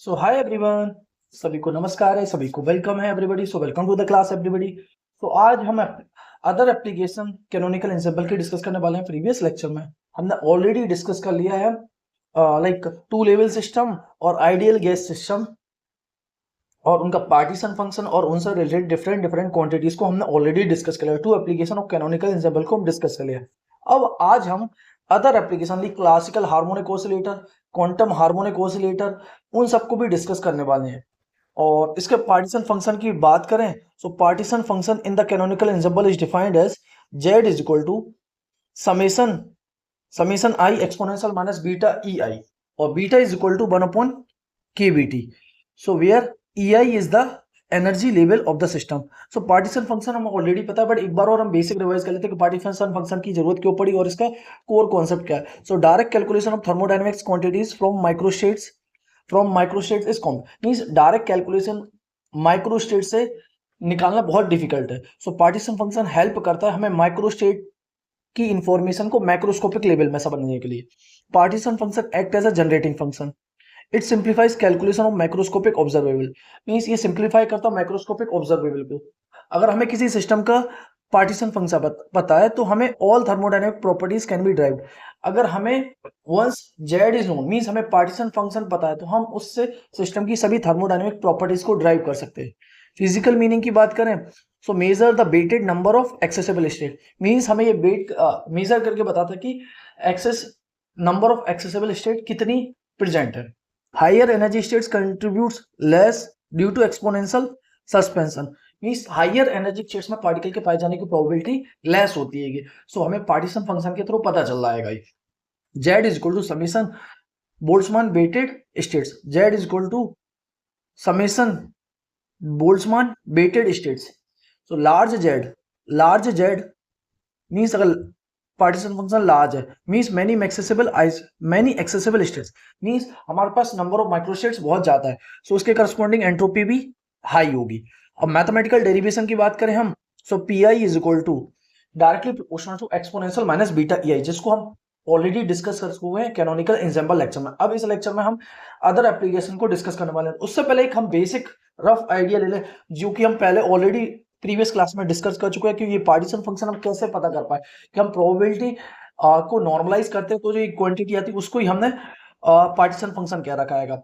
सो hi everyone, सभी को नमस्कार है, सभी को वेलकम है everybody. So welcome to the class everybody. तो आज हम अदर एप्लीकेशन कैनोनिकल एंसेंबल की डिस्कस करने वाले हैं। प्रीवियस लेक्चर में हमने ऑलरेडी डिस्कस कर लिया है लाइक टू लेवल सिस्टम और आइडियल गैस सिस्टम और उनका पार्टीशन फंक्शन और उनसे रिलेटेड डिफरेंट डिफरेंट क्वांटिटीज को हमने ऑलरेडी डिस्कस कर लिया। Two application of canonical ensemble को हम डिस्कस कर लिया। अब आज हम other application like classical harmonic oscillator, quantum harmonic oscillator, उन सबको भी डिस्कस करने वाले हैं। और इसके पार्टीशन फंक्शन की बात करें तो partition function in the canonical ensemble is defined as z is equal to summation summation I exponential minus beta E I और beta is equal to 1 upon K B T. So where E I is the energy level of the system. So partition function हमें already पता है, but एक बार और हम basic revise कर लेते हैं कि पार्टीशन फंक्शन की जरूरत क्यों पड़ी और इसका कोर कॉन्सेप्ट क्या है। So direct calculation of thermodynamics quantities from microstates is comp means direct calculation microstate से निकालना बहुत डिफिकल्ट है। सो पार्टीशन फंक्शन हेल्प करता है हमें माइक्रोस्टेट की इंफॉर्मेशन को मैक्रोस्कोपिक लेवल में समझने के लिए। Partition function act as a generating function. It simplifies calculation of microscopic observable means ये सिंप्लीफाई करता है माइक्रोस्कोपिक ऑब्जर्वेबल को। अगर हमें किसी सिस्टम का पार्टीशन फंक्शन पता है तो हमें all thermodynamic properties can be derived. अगर हमें once Z is known means हमें पार्टीशन फंक्शन पता है तो हम उससे सिस्टम की सभी थर्मोडायनेमिक प्रॉपर्टीज को ड्राइव कर सकते हैं। फिजिकल मीनिंग की बात करें so measure the weighted number of accessible state means हमें ये वेट मेजर करके बताता है कि access number of accessible state कितनी प्रेजेंट है। Higher energy states contributes less due to exponential suspension means higher energy states में पार्टिकल के पाए जाने की प्रोबेबिलिटी लेस होती है। सो हमें पार्टीशन फंक्शन के थ्रू पता चल रहा है। Z is equal to summation Boltzmann weighted states, Z is equal to summation Boltzmann weighted states. So large Z means अगर पार्टीशन फंक्शन लार्ज है means many accessible states means हमारे पास number of microstates बहुत ज्यादा है। सो उसके corresponding entropy भी high होगी। अब मैथमेटिकल डेरिवेशन की बात करें हम so P I is equal to directly proportional to exponential minus beta E I, जिसको हम ऑलरेडी डिस्कस कर चुके हैं कैनोनिकल एंसेंबल लेक्चर में। अब इस लेक्चर में हम अदर एप्लीकेशन को डिस्कस करने वाले हैं। उससे पहले एक हम बेसिक रफ आइडिया ले लें जो कि हम पहले ऑलरेडी प्रीवियस क्लास में डिस्कस कर चुके हैं कि ये पार्टीशन फंक्शन हम कैसे पता कर पाए कि हम प्रोबेबिलिटी को नॉर्मलाइज करते हैं तो जो क्वांटिटी आती है उसको ही हमने पार्टीशन फंक्शन कह रखा है।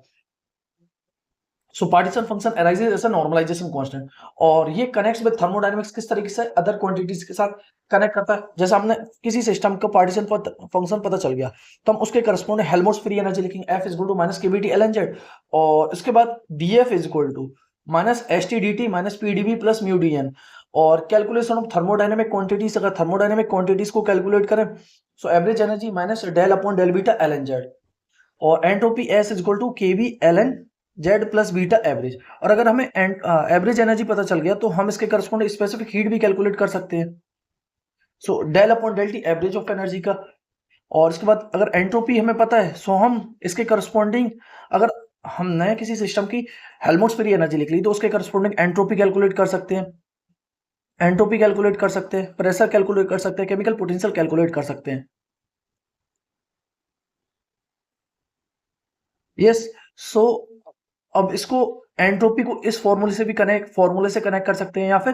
So partition function arises as a normalisation constant और ये कनेक्ट्स विद थर्मोडायनेमिक्स किस तरीके से अदर क्वांटिटीज के साथ कनेक्ट करता है। जैसे हमने किसी सिस्टम का पार्टीशन फंक्शन पता चल गया तो हम उसके करस्पॉन्डिंग हेल्महोल्ट्ज फ्री एनर्जी लिखेंगे F is equal to minus K B T L N Z और इसके बाद DF is equal to minus STDT minus PdV plus mu DN और कैलकुलेशन ऑफ थर्मोडायनेमिक क्वांटिटीज। अगर थर्मोडायनेमिक क्वांटिटीज को कैलकुलेट करें so average energy minus del upon del beta L N Z और entropy S is equal to K B L N Z plus beta average. और अगर हमें average energy पता चल गया तो हम इसके करस्पॉन्डिंग स्पेसिफिक हीट भी कैलकुलेट कर सकते हैं। So del upon del T average of energy का। और इसके बाद अगर एंट्रोपी हमें पता है सो हम इसके करस्पॉन्डिंग अगर हमने किसी सिस्टम की हेल्महोल्ट्ज फ्री एनर्जी लिख ली तो उसके करस्पॉन्डिंग एंट्रोपी कैलकुलेट कर सकते हैं, प्रेशर कैलकुलेट कर सकते हैं, केमिकल पोटेंशियल कैलकुलेट कर सकते हैं। यस सो अब इसको एंट्रोपी को इस फॉर्मूले से कनेक्ट कर सकते हैं या फिर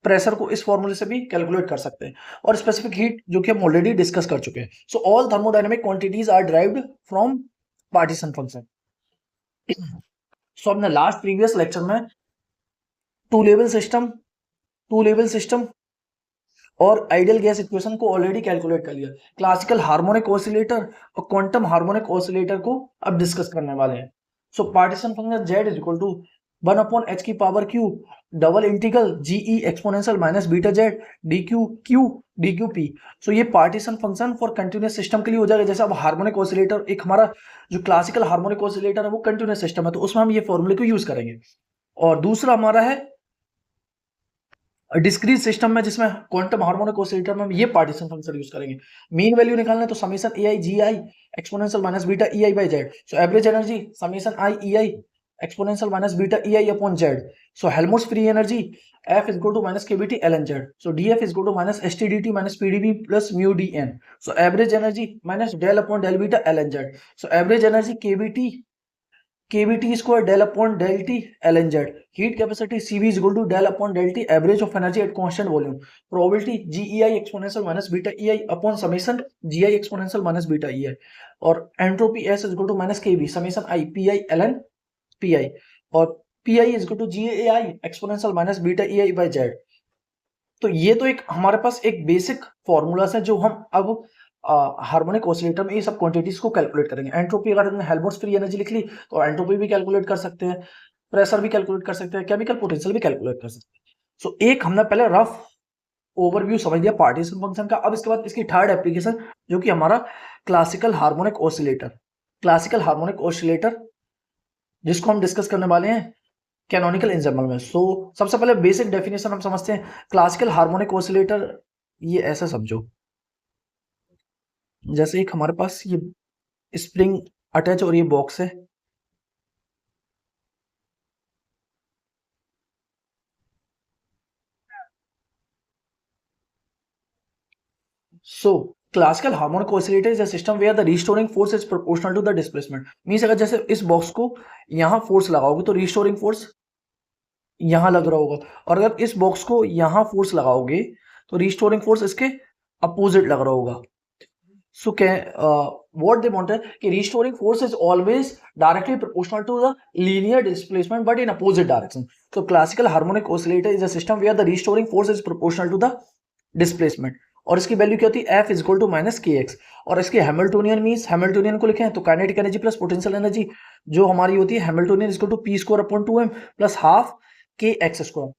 प्रेशर को इस फॉर्मूले से भी कैलकुलेट कर सकते हैं और स्पेसिफिक हीट जो कि हम ऑलरेडी डिस्कस कर चुके हैं। So all thermodynamic quantities are derived from partition function. So हमने लास्ट प्रीवियस लेक्चर में टू लेवल सिस्टम और आइडियल गैस इक्वेशन को ऑलरेडी कैलकुलेट कर लिया। क्लासिकल हार्मोनिक ऑसिलेटर और क्वांटम हार्मोनिक ऑसिलेटर को अब डिस्कस करने वाले हैं। So partition function z is equal to 1 upon h की power q double integral GE exponential minus beta z dq p। So ये partition function for continuous system के लिए हो जाएगा। जैसे अब हार्मोनिक ऑसिलेटर एक हमारा जो क्लासिकल हार्मोनिक ऑसिलेटर है वो कंटिन्यूअस सिस्टम है तो उसमें हम ये फॉर्मूले को यूज करेंगे। और दूसरा हमारा है डिस्क्रीट सिस्टम में जिसमें क्वांटम हार्मोनिक ऑसिलेटर में ये पार्टीशन फंक्शन यूज करेंगे। मीन वैल्यू निकालना है तो summation AI GI exponential minus beta EI by Z। So average energy summation I EI exponential minus beta EI upon Z। So Helmholtz free energy F is equal to minus K B T L N Z. So DF is equal to minus STDT minus PdV plus mu DN। So average energy minus del upon del beta L N Z. So average energy KBT square del upon del T ln Z. Heat capacity CV is equal to del upon del T average of energy at constant volume. Probability GEI exponential minus beta EI upon summation GI exponential minus beta EI. और entropy S is equal to minus KB summation I PI ln PI. और PI is equal to GAI exponential minus beta EI by Z. तो ये तो एक हमारे पास एक basic formulas है जो हम अब हार्मोनिक ऑसिलेटर में ये सब क्वांटिटीज को कैलकुलेट करेंगे। एंट्रोपी अगर हमने हेल्महोल्ट्ज फ्री एनर्जी लिख ली तो एंट्रोपी भी कैलकुलेट कर सकते हैं, प्रेशर भी कैलकुलेट कर सकते हैं, केमिकल पोटेंशियल भी कैलकुलेट कर सकते हैं। सो एक हमने पहले रफ ओवरव्यू समझ लिया पार्टीशन फंक्शन का। अब इसके बाद इसकी थर्ड एप्लीकेशन जो कि हमारा क्लासिकल हार्मोनिक ऑसिलेटर जिसको हम डिस्कस करने वाले हैं कैनोनिकल एंसेम्बल में। सो सबसे पहले बेसिक डेफिनेशन हम समझते हैं क्लासिकल हार्मोनिक ऑसिलेटर। ये ऐसा समझो जैसे एक हमारे पास ये स्प्रिंग अटैच और ये बॉक्स है। So classical harmonic oscillator is a system where the restoring force is proportional to the displacement. Means अगर जैसे इस बॉक्स को यहां फोर्स लगाओगे तो रिस्टोरिंग फोर्स यहां लग रहा होगा, और अगर इस बॉक्स को यहां फोर्स लगाओगे तो रिस्टोरिंग फोर्स इसके अपोजिट लग रहा होगा। So what they wanted कि restoring force is always directly proportional to the linear displacement but in opposite direction. So classical harmonic oscillator is a system where the restoring force is proportional to the displacement. और इसकी value क्या होती है F is equal to minus kx। और इसके Hamiltonian means Hamiltonian को लिखें तो kinetic energy plus potential energy जो हमारी होती है Hamiltonian is equal to p square upon 2m plus half kx square.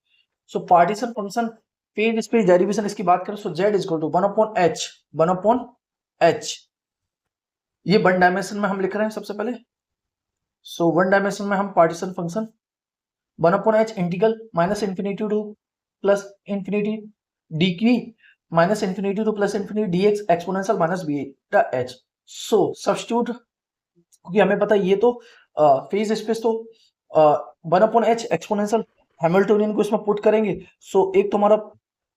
So partition function phase space derivation इसकी बात करें तो z is equal to 1 upon h। ये वन डायमेंशन में हम लिख रहे हैं सबसे पहले। सो वन डायमेंशन में हम partition function 1/h integral minus infinity two plus infinity dq minus infinity two plus infinity dx exponential minus beta h। सो सब्स्टिट्यूट क्योंकि हमें पता है ये तो फेज स्पेस तो 1/h एक्सपोनेंशियल हैमिल्टोनियन को इसमें पुट करेंगे। सो एक तो हमारा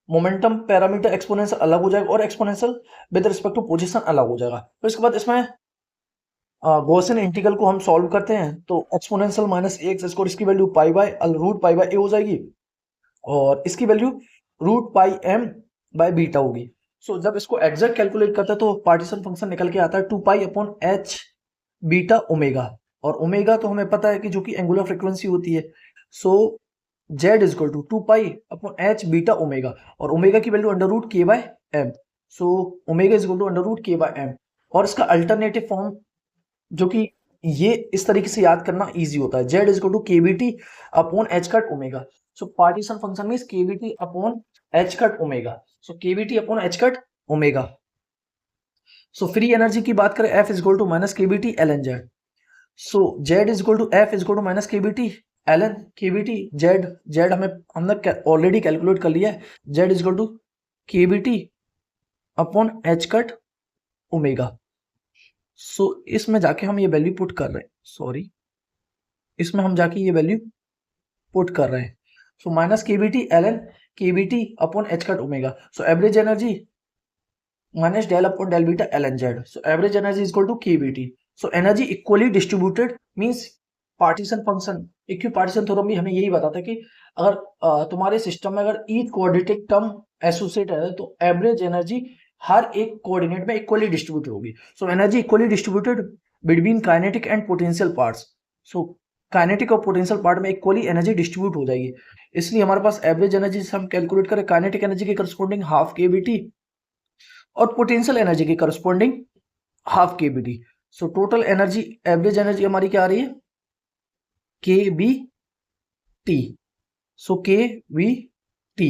मोमेंटम पैरामीटर एक्सपोनेंशियल अलग हो जाएगा और exponential with respect to position अलग हो जाएगा। फिर इसके बाद इसमें गॉसियन इंटीग्रल को हम सॉल्व करते हैं तो एक्सपोनेंशियल माइनस एक्स स्क्वायर इसकी value pi by root pi by A हो जाएगी और इसकी value root pi M by beta होगी। सो जब इसको एग्जैक्ट कैलकुलेट करते हैं तो पार्टीशन फंक्शन निकल के आता है 2 pi upon H beta omega. और ओमेगा तो हमें पता है कि जो कि एंगुलर फ्रीक्वेंसी होती है। So z is equal to 2 pi upon h beta omega और ओमेगा की value under root K by M. So omega is equal to under root K by M. और इसका अल्टरनेटिव फॉर्म जो कि ये इस तरीके से याद करना इजी होता है z is equal to K B T upon h cut omega. So partition function means K B T upon h cut omega. So K B T upon h cut omega. So free energy की बात करें f is equal to minus K B T L N Z. So z is equal to f is equal to minus K B T L N K B T Z हमने already calculate कर लिया है। Z is equal to K B T upon H cut omega. सो इसमें जाके हम ये value put कर रहे हैं, इसमें हम जाके ये वैल्यू पुट कर रहे हैं। So minus K B T L N K B T upon H cut omega. So average energy minus del upon del beta L N Z. So average energy is equal to K B T. So energy equally distributed means partition function equipartition theorem भी हमें यही बताता है कि अगर तुम्हारे system में अगर ईच कोऑर्डिनेट टर्म एसोसिएट है तो एवरेज एनर्जी हर एक कोऑर्डिनेट में इक्वली डिस्ट्रीब्यूटेड होगी। सो energy equally distributed between kinetic and potential parts. So kinetic और पोटेंशियल पार्ट में इक्वली एनर्जी डिस्ट्रीब्यूट हो जाएगी। इसलिए हमारे पास एवरेज एनर्जी से हम कैलकुलेट करें काइनेटिक एनर्जी के करस्पॉन्डिंग हाफ केबीटी और पोटेंशियल एनर्जी के corresponding half KBT. So total energy average energy हमारी क्या आ रही है KBT। So KBT.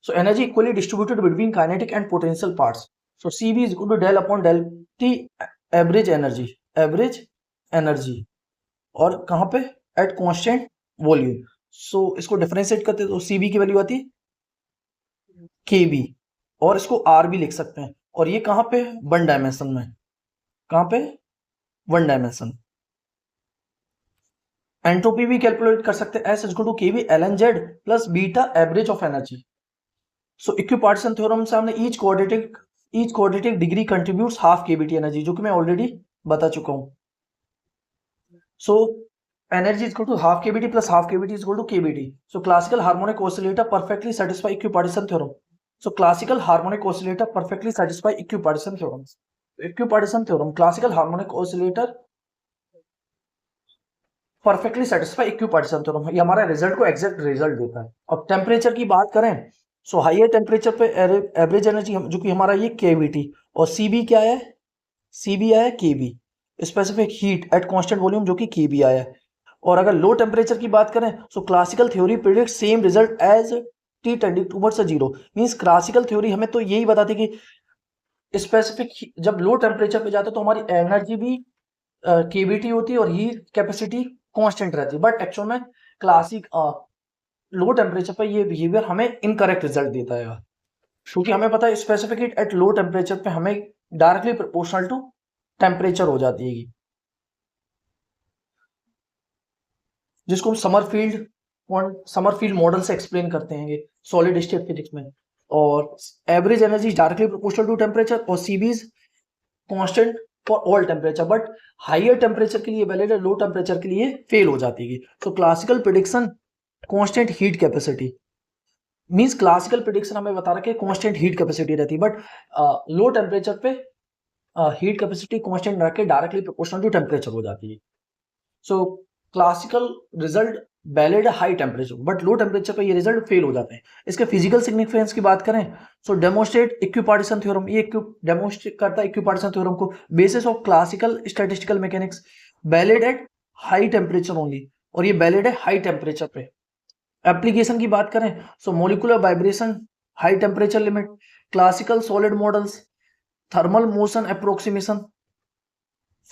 So energy equally distributed between kinetic and potential parts. So CV is equal to del upon del T average energy और कहाँ पे at constant volume. So इसको differentiate करते तो CV की वैल्यू आती है KB और इसको R भी लिख सकते हैं। और ये कहाँ पे वन डायमेंशन में, कहाँ पे वन डायमेंशन। एंट्रोपी भी कैलकुलेट कर सकते हैं S is equal to K B L N Z plus beta average of energy. So equipartition theorem से हमने each quadratic degree contributes half K B T energy जो कि मैं ऑलरेडी बता चुका हूं। सो energy is equal to half kBT plus half kBT is equal to kBT. So classical harmonic oscillator perfectly satisfy equipartition theorem. So classical harmonic oscillator perfectly satisfy equipartition theorem. Equipartition theorem, classical harmonic oscillator perfectly satisfy equipartition theorem. ये हमारा result को exact result देता है. अब temperature की बात करें, सो higher temperature पे एवरेज एनर्जी जो कि हमारा ये केवीटी और सीबी क्या है, सीबी आया K B, specific heat at constant volume जो कि केबी आया है. और अगर लो टेम्परेचर की बात करें, so classical theory predict same result as T tending towards zero. Means classical theory हमें तो यही बताती कि स्पेसिफिक जब लो टेम्परेचर पे जाते तो हमारी एनर्जी भी केवीटी होती है और हीट कैपेसिटी कांस्टेंट रहती है. बट एक्चुअल में क्लासिक लो टेम्परेचर पे ये बिहेवियर हमें इनकरेक्ट रिजल्ट देता है, क्योंकि हमें पता है specific heat eight low temperature पे हमें डायरेक्टली प्रोपोर्शनल टू टेम्परेचर हो जाती है, जिसको हम समरफील्ड मॉडल से एक्सप्लेन करते हैं सॉलिड स्टेट फिजिक्स में. और average energy directly proportional to temperature और C V is constant for all temperature, but higher temperature के लिए वैलिड है, लो टेम्परेचर के लिए फेल हो जाती है. तो classical prediction constant heat capacity means classical prediction हमें बता रहा है कांस्टेंट हीट कैपेसिटी रहती है, बट लो टेम्परेचर पे हीट कैपेसिटी कांस्टेंट रख के डायरेक्टली प्रोपोर्शनल टू टेम्परेचर हो जाती है. सो क्लासिकल रिजल्ट वैलिड है high temperature, but low temperature पे ये रिजल्ट फेल हो जाते हैं. इसके फिजिकल सिग्निफिकेंस की बात करें, सो डेमोस्ट्रेट इक्विपार्टीशन थ्योरम, ये डेमोस्ट्रेट करता है इक्विपार्टीशन थ्योरम को. Basis of classical statistical mechanics, valid at high temperature only, और ये वैलिड है हाई टेम्परेचर पे. एप्लीकेशन की बात करें, so molecular vibration, high temperature limit, classical solid models, thermal motion approximation,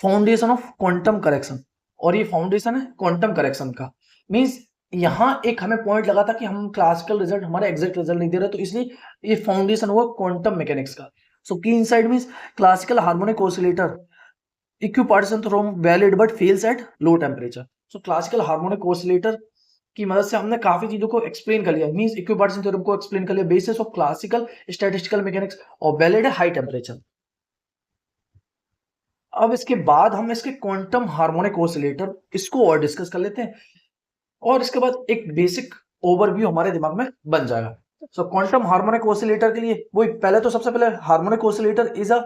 foundation of quantum correction. और ये फाउंडेशन है क्वांटम करेक्शन का. मींस यहां एक हमें पॉइंट लगा था कि हम क्लासिकल रिजल्ट हमारे एग्जैक्ट रिजल्ट नहीं दे रहे, तो इसलिए ये फाउंडेशन हुआ क्वांटम मैकेनिक्स का. सो की inside means classical harmonic oscillator equipartition theorem valid but fails at low temperature. So classical harmonic oscillator की मदद से हमने काफी चीजों को एक्सप्लेन कर लिया, मींस इक्विपार्टीशन थ्योरम को एक्सप्लेन कर लिया basis of classical statistical mechanics, और वैलिड है हाई टेम्परेचर. अब इसके बाद हम इसके क्वांटम हार्मोनिक ऑसिलेटर इसको और डिस्कस कर लेते हैं, और इसके बाद एक बेसिक ओवरव्यू हमारे दिमाग में बन जाएगा. सो क्वांटम हार्मोनिक ऑसिलेटर के लिए वही पहले तो सबसे पहले harmonic oscillator is a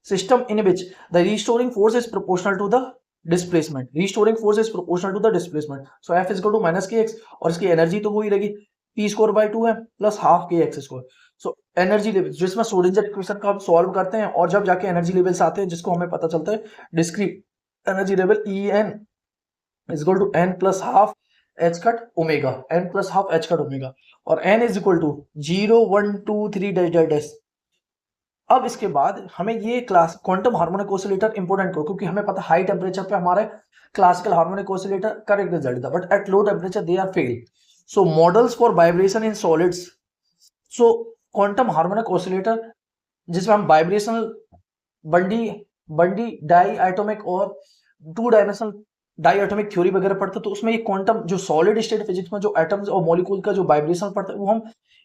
system in which the restoring force is proportional to the displacement. Restoring force is proportional to the displacement. So F is equal to minus K X, और इसकी energy तो वही रहेगी P square by 2 है plus half के x square. So energy level जिसमें Schrodinger equation का हम सॉल्व करते हैं, और जब जाके एनर्जी लेवल्स आते हैं जिसको हमें पता चलता है discrete energy level E N is equal to N plus half H cut omega, N plus half H cut omega, और N is equal to 0 1 2 3 dash dash dash. अब इसके बाद हमें ये class quantum harmonic oscillator important को, क्योंकि हमें पता हाई टेम्परेचर पे हमारे classical harmonic oscillator correct result था, but at low temperature they are fail. So models for vibration in solids. So quantum harmonic oscillator जिसमें हम वाइब्रेशनल बंडी डाई एटॉमिक और 2 डायमेंशनल डाई एटॉमिक थ्योरी वगैरह पढ़ते, तो उसमें ये क्वांटम जो सॉलिड स्टेट फिजिक्स में जो एटम्स और मॉलिक्यूल का जो वाइब्रेशन पढ़ते हैं, वो हम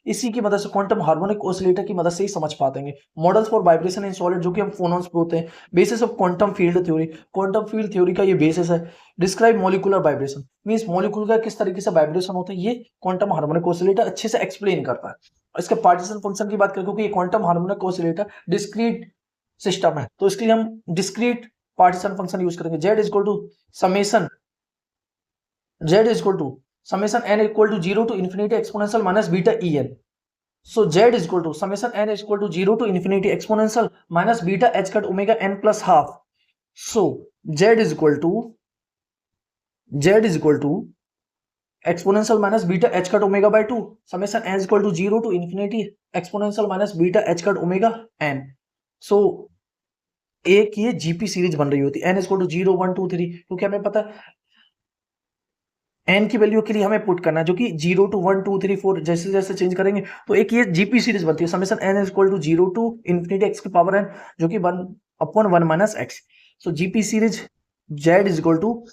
इसी की मदद से क्वांटम हार्मोनिक ऑसिलेटर की मदद से ही समझ पाते हैं. Models for vibration in solid जो कि हम फोनॉन्स पे होते हैं, basis of quantum field theory, quantum field theory का ये बेसिस है. Describe molecular vibration means molecule का किस तरीके से वाइब्रेशन होता है, ये क्वांटम हार्मोनिक ऑसिलेटर अच्छे से एक्सप्लेन करता है. इसके पार्टीशन फंक्शन की बात करें, क्योंकि ये quantum harmonic oscillator discrete system है, तो इसके लिए हम डिस्क्रीट पार्टीशन फंक्शन यूज करेंगे. z is equal to summation n equal to 0 to infinity exponential minus beta en. So z is equal to summation n is equal to 0 to infinity exponential minus beta h cut omega n plus half. So z is equal to exponential minus beta h cut omega by 2. Summation n is equal to 0 to infinity exponential minus beta h cut omega n. So एक ये GP series बन रही होती है, n is equal to 0 1 2 3, क्योंकि हमें पता है n की वैल्यू के लिए हमें पुट करना है, जो कि 0 to 1 2 3 4 जैसे जैसे चेंज करेंगे तो एक ये जीपी सीरीज बनती है. Summation n is equal to 0 to infinity x की पावर n, जो कि 1 अपॉन 1 minus x. So G P series z is equal to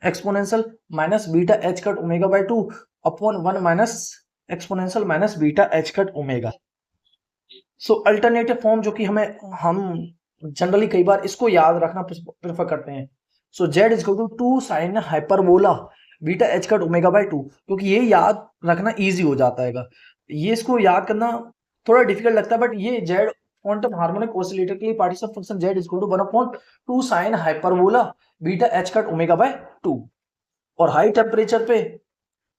exponential minus beta h cut omega by 2 upon 1 minus exponential minus beta h cut omega. So alternative form जो कि हम generally कई बार इसको याद रखना प्रेफर करते हैं. So z is equal to 2 sin hyperbola beta H cut omega by 2, क्योंकि ये याद रखना ईजी हो जाता है। ये इसको याद करना थोड़ा डिफिकल्ट लगता है, बट ये जेड क्वांटम हार्मोनिक ऑसिलेटर के लिए partition function Z is equal to 1/2 sine hyperbola beta H cut omega by 2। और हाई टेम्परेचर पे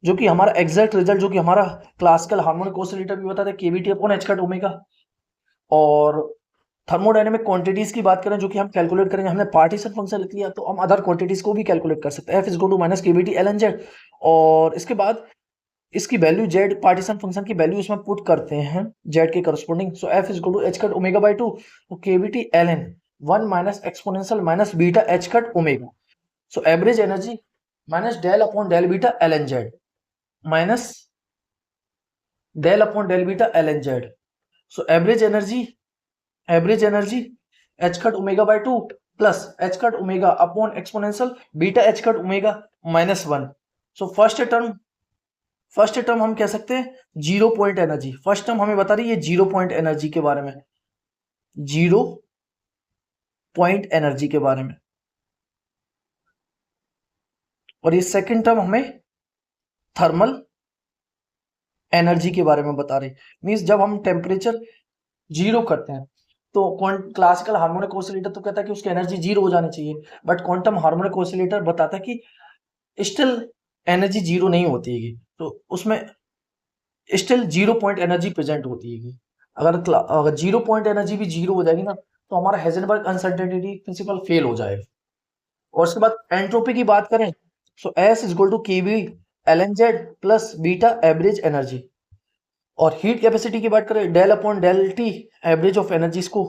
जो कि हमारा एग्जैक्ट रिजल्ट जो कि हमारा क्लासिकल हार्मोनिक ऑसिलेटर भी बताता है KVT upon H cut omega. और थर्मोडायनेमिक क्वांटिटीज की बात करें जो कि हम कैलकुलेट करेंगे, हमने पार्टीशन फंक्शन लिख लिया तो हम अदर क्वांटिटीज को भी कैलकुलेट कर सकते हैं, F is equal to minus K B T L N Z. और इसके बाद इसकी वैल्यू जेड पार्टीशन फंक्शन की वैल्यू इसमें पुट करते हैं जेड के corresponding. So F is equal to H cut omega by 2, तो K B T L N 1 minus exponential minus beta H cut omega. So average energy minus del upon del beta L N Z minus del upon del beta L N Z. So average energy H cut omega by 2 plus H cut omega upon exponential beta H cut omega minus 1। So first term हम कह सकते हैं zero point energy. First term हमें बता रही है zero point energy के बारे में, जीरो पॉइंट एनर्जी के बारे में। और ये सेकंड टर्म हमें थर्मल एनर्जी के बारे में बता रही, मींस जब हम टेम्परेचर जीरो करते हैं तो क्लासिकल हार्मोनिक ऑसिलेटर तो कहता है कि उसकी एनर्जी जीरो हो जानी चाहिए, बट क्वांटम हार्मोनिक ऑसिलेटर बताता है कि स्टिल एनर्जी जीरो नहीं होती है, तो उसमें still zero point energy present होती है। अगर जीरो पॉइंट एनर्जी भी जीरो हो जाएगी ना तो हमारा हेजनबर्ग अनसर्टेनिटी प्रिंसिपल फेल हो जाएगा। और उसके बाद एंट्रोपी की बात करें so S is equal to K B L N Z plus beta average energy. और हीट कैपेसिटी की बात करें del upon del T average of energies को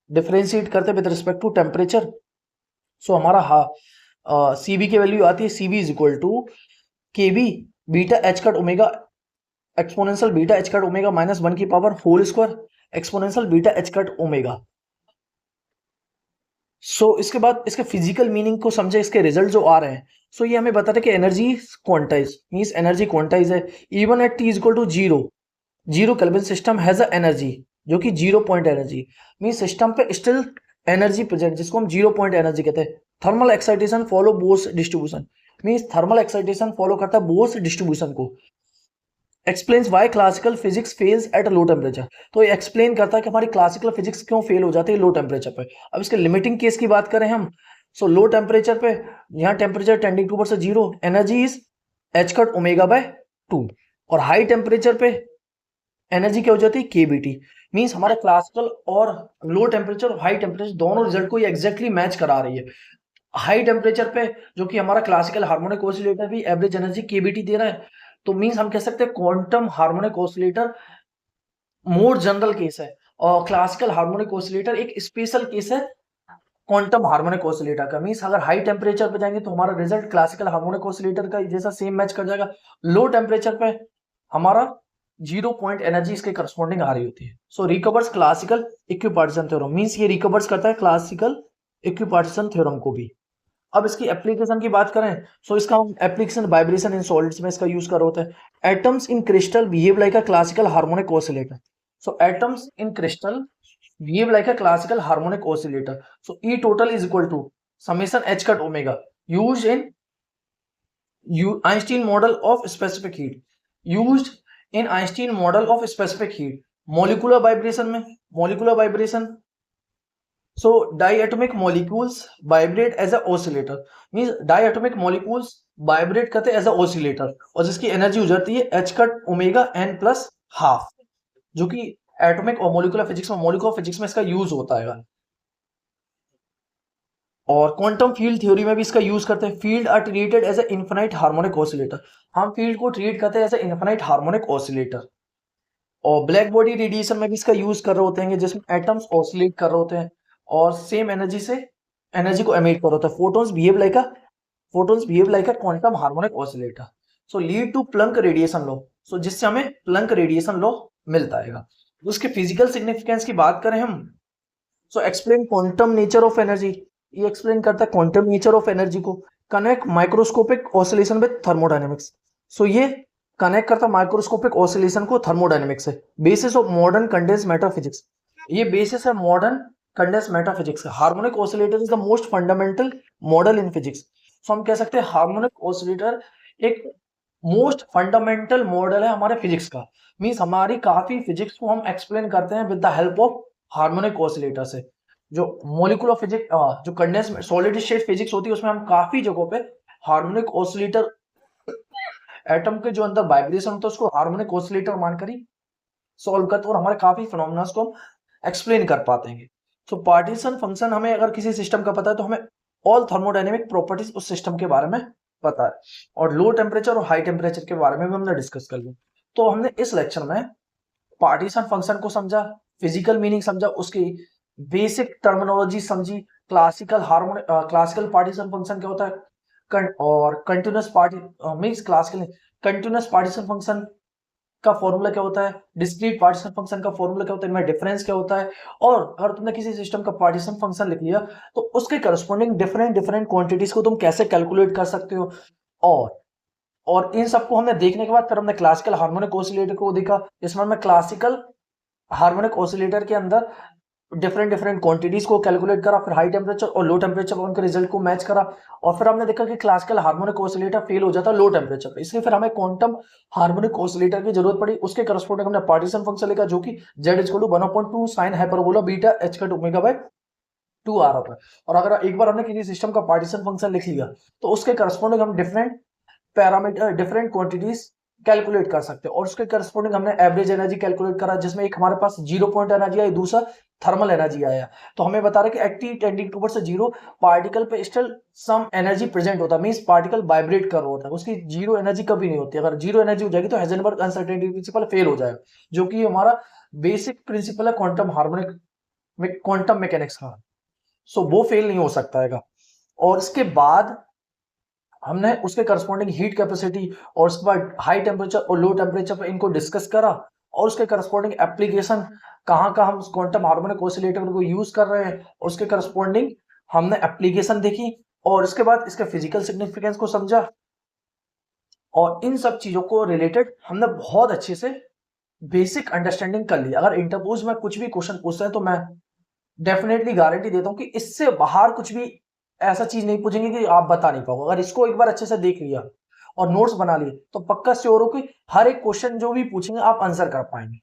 डिफरेंशिएट करते with respect to temperature. So हमारा सीबी की वैल्यू आती है C V is equal to K B beta H cut omega exponential beta H cut omega minus 1 की power whole square exponential beta H cut omega. सो इसके बाद इसके physical meaning को समझे, इसके रिजल्ट जो आ रहे हैं। सो ये हमें बताता है कि energy quantise means energy quantise है even at T is equal to zero kelvin system has a energy जो कि zero point energy means system पे स्टिल एनर्जी प्रेजेंट, जिसको हम जीरो पॉइंट एनर्जी कहते हैं। Thermal excitation follow Bose distribution means thermal excitation follow करता है Bose distribution को। Explains why classical physics fails at low temperature, तो ये एक्सप्लेन करता है कि हमारी क्लासिकल फिजिक्स क्यों फेल हो जाती है लो टेम्परेचर पे। अब इसके लिमिटिंग केस की बात करें हम, सो लो टेम्परेचर पे यहाँ temperature tending towards zero, energy is H cut omega by 2। और हाई टेम्परेचर पे एनर्जी क्या हो जाती है केबीटी। मींस हमारे क्लासिकल और लो टेम्परेचर और हाई टेम्परेचर दोनों रिजल्ट को ये एग्जैक्टली मैच करा रही है। हाई टेम्परेचर पे जो कि हमारा क्लासिकल हार्मोनिक ऑसिलेटर भी एवरेज एनर्जी केबीटी दे रहा है, तो मींस हम कह सकते हैं quantum harmonic oscillator more general case है और क्लासिकल हार्मोनिक ऑसिलेटर एक स्पेशल केस है क्वांटम हार्मोनिक ऑसिलेटर का। मींस अगर हाई टेम्परेचर पे जाएंगे तो हमारा रिजल्ट क्लासिकल हार्मोनिक ऑसिलेटर का जैसा सेम मैच कर जाएगा, लो टेम्परेचर पे हमारा जीरो पॉइंट एनर्जी इसके करस्पॉन्डिंग आ रही होती है। So recovers classical equipartition theorem means ये रिकवर्स करता है क्लासिकल इक्विपार्टीशन थ्योरम को भी। अब इसकी एप्लीकेशन की बात करें सो इसका हम एप्लीकेशन वाइब्रेशन इन सॉलिड्स में इसका यूज कर होता है। Atoms in crystal behave like a classical harmonic oscillator, so atoms in crystal behave like a classical harmonic oscillator. So E total is equal to summation H cut omega used in Einstein model of specific heat. Used in Einstein model of specific heat. Molecular vibration में molecular vibration. So diatomic molecules vibrate as a oscillator. Means diatomic molecules vibrate करते as a oscillator और जिसकी energy हो जाती है H cut omega n plus half, जो कि atomic और मॉलिक्यूलर फिजिक्स में मॉलिक्यूलर फिजिक्स में इसका यूज होता है। और क्वांटम फील्ड थ्योरी में भी इसका यूज करते हैं। Field are treated as a infinite harmonic oscillator, हम फील्ड को ट्रीट करते हैं as a infinite harmonic oscillator. और ब्लैक बॉडी रेडिएशन में भी इसका यूज कर रहे होते हैं जिसमें एटम्स ऑसिलेट कर रहे होते हैं और सेम एनर्जी से एनर्जी को एमिट कर रहे होता है। Photons behave like a quantum harmonic oscillator. So lead to Planck radiation law, so जिससे हमें प्लंक रेडिएशन लॉ मिलता है। उसके फिजिकल सिग्निफिकेंस की बात करें हम, so explain quantum nature of energy, ये एक्सप्लेन करता है क्वांटम नेचर ऑफ एनर्जी को। Connect microscopic oscillation with thermodynamics, so ये कनेक्ट करता है माइक्रोस्कोपिक ऑसिलेशन को थर्मोडायनेमिक्स से। Basis of modern condense matter physics, ये बेसिस है मॉडर्न कंडेंस मैटर फिजिक्स का। Harmonic oscillator is the most fundamental model in physics, so हम कह सकते हैं हार्मोनिक ऑसिलेटर एक मोस्ट फंडामेंटल मॉडल है हमारे फिजिक्स का। मींस हमारी काफी फिजिक्स को हम एक्सप्लेन करते हैं with the help of harmonic oscillator से। जो मोलिकुलर फिजिक्स, जो कंडेंस सॉलिड स्टेट फिजिक्स होती है, उसमें हम काफी जगहों पे हार्मोनिक ऑसिलेटर, एटम के जो अंदर वाइब्रेशन होता है उसको हार्मोनिक ऑसिलेटर मानकर ही सॉल्व करते हैं, और हमारे काफी फिनोमेना को हम एक्सप्लेन कर पाते हैं। तो पार्टीशन फंक्शन, हमें अगर किसी सिस्टम का पता है तो हमें ऑल थर्मोडायनेमिक प्रॉपर्टीज उस सिस्टम के बारे में पता है, और लो टेम्परेचर और हाई टेम्परेचर के बारे में भी हमने डिस्कस कर लिया। तो हमने इस लेक्चर में पार्टीशन फंक्शन को समझा, फिजिकल मीनिंग समझा, उसकी बेसिक टर्मिनोलॉजी समझी, क्लासिकल पार्टीशन फंक्शन क्या होता है, और continuous party means classical continuous partition function का फॉर्मूला क्या होता है, डिस्क्रीट पार्टीशन फंक्शन का फॉर्मूला क्या होता है, इनमें डिफरेंस क्या होता है। और अगर तुमने किसी सिस्टम का पार्टीशन फंक्शन लिख लिया तो उसके करस्पॉन्डिंग डिफरेंट डिफरेंट क्वांटिटीज को तुम कैसे कैलकुलेट कर सकते हो। और इन सबको हमने देखने के बाद फिर हमने क्लासिकल हार्मोनिक ऑसिलेटर को देखा, जिसमें हमने क्लासिकल हार्मोनिक ऑसिलेटर के अंदर डिफरेंट डिफरेंट क्वांटिटीज को कैलकुलेट करा, फिर हाई टेम्परेचर और लो टेम्परेचर पर उनके रिजल्ट को मैच करा, और फिर हमने देखा कि क्लासिकल हार्मोनिक ऑसिलेटर फेल हो जाता है लो टेम्परेचर पर, इसलिए फिर हमें क्वांटम हार्मोनिक ऑसिलेटर की जरूरत पड़ी। उसके करस्पॉन्डिंग हमने पार्टीशन फंक्शन लिखा, जो कि z=1/2 sin hyperbola beta h/2 आ रहा था। और अगर एक बार हमने किसी सिस्टम का पार्टीशन फंक्शन लिख लिया तो उसके करस्पॉन्डिंग हम different parameter, different quantities calculate कर सकते हैं, और उसके करस्पॉन्डिंग हमने एवरेज एनर्जी कैलकुलेट करा, जिसमें एक हमारे पास 0 पॉइंट एनर्जी आई, दूसरा थर्मल एनर्जी आया। तो हमें बता रहे कि एक्टी टेंडिंग टूवर्ड्स से जीरो, पार्टिकल पे स्टिल सम एनर्जी प्रेजेंट होता है, मींस पार्टिकल वाइब्रेट कर रहा होता है, उसकी जीरो एनर्जी कभी नहीं होती। अगर जीरो एनर्जी हो जाएगी तो हाइजेनबर्ग अनसर्टेनिटी प्रिंसिपल फेल हो जाएगा, जो कि हमारा बेसिक प्रिंसिपल है क्वांटम हार्मोनिक क्वांटम मैकेनिक्स का। सो वो फेल नहीं हो सकता है। और इसके बाद हमने उसके करस्पॉन्डिंग हीट कैपेसिटी और उसके बाद हाई टेम्परेचर और लो टेम्परेचर पर इनको डिस्कस करा, और उसके करस्पॉन्डिंग एप्लीकेशन कहाँ का हम क्वांटम हार्मोनिक ऑसिलेटर को यूज कर रहे हैं, उसके करस्पॉन्डिंग हमने एप्लीकेशन देखी, और इसके बाद इसके फिजिकल सिग्निफिकेंस को समझा। और इन सब चीजों को रिलेटेड हमने बहुत अच्छे से बेसिक अंडरस्टैंडिंग कर ली। अगर इंटरपोज में कुछ भी क्वेश्चन पूछते हैं तो मैं डेफिनेटली गारंटी देता हूं कि इससे बाहर कुछ भी ऐसा चीज नहीं पूछेंगे कि आप बता नहीं पाओगे। अगर इसको एक बार अच्छे से देख लिया और नोट्स बना लिए तो पक्का श्योर हो कि हर एक क्वेश्चन जो भी पूछेंगे आप आंसर कर पाएंगे।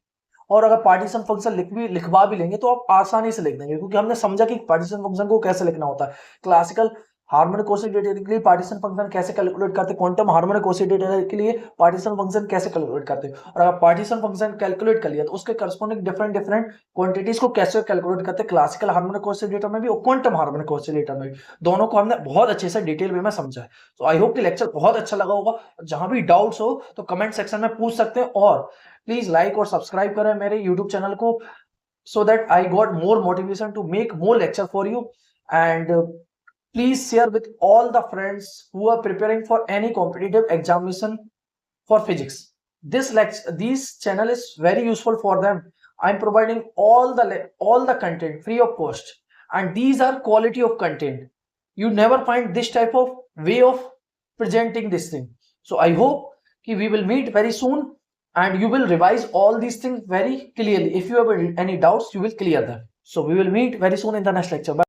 और अगर पार्टीशन फंक्शन लिखवा भी लेंगे तो आप आसानी से लिख देंगे, क्योंकि हमने समझा कि पार्टीशन फंक्शन को कैसे लिखना होता है। क्लासिकल हार्मोनिक ऑसिलेटर के लिए पार्टीशन फंक्शन कैसे कैलकुलेट करते हैं, क्वांटम हार्मोनिक ऑसिलेटर के लिए पार्टीशन फंक्शन कैसे कैलकुलेट करते हैं, और अगर पार्टीशन फंक्शन कैलकुलेट कर लिया तो उसके करस्पॉन्डिंग डिफरेंट डिफरेंट क्वांटिटीज को कैसे कैलकुलेट करते हैं, क्लासिकल हार्मोनिक ऑसिलेटर में भी और क्वांटम हार्मोनिक ऑसिलेटर में भी। दोनों को हमने बहुत अच्छे से डिटेल में समझा है। तो आई होप कि लेक्चर बहुत अच्छा लगा होगा। जहां भी डाउट्स हो तो कमेंट सेक्शन में पूछ सकते हैं, और प्लीज लाइक और सब्सक्राइब करें मेरे यूट्यूब चैनल को, so that I got more motivation to make more lecture for you. And please share with all the friends who are preparing for any competitive examination for physics. This channel is very useful for them. I'm providing all the content free of cost, and these are quality of content. You never find this type of way of presenting this thing. So I hope we will meet very soon, and you will revise all these things very clearly. If you have any doubts, you will clear them. So we will meet very soon in the next lecture. Bye.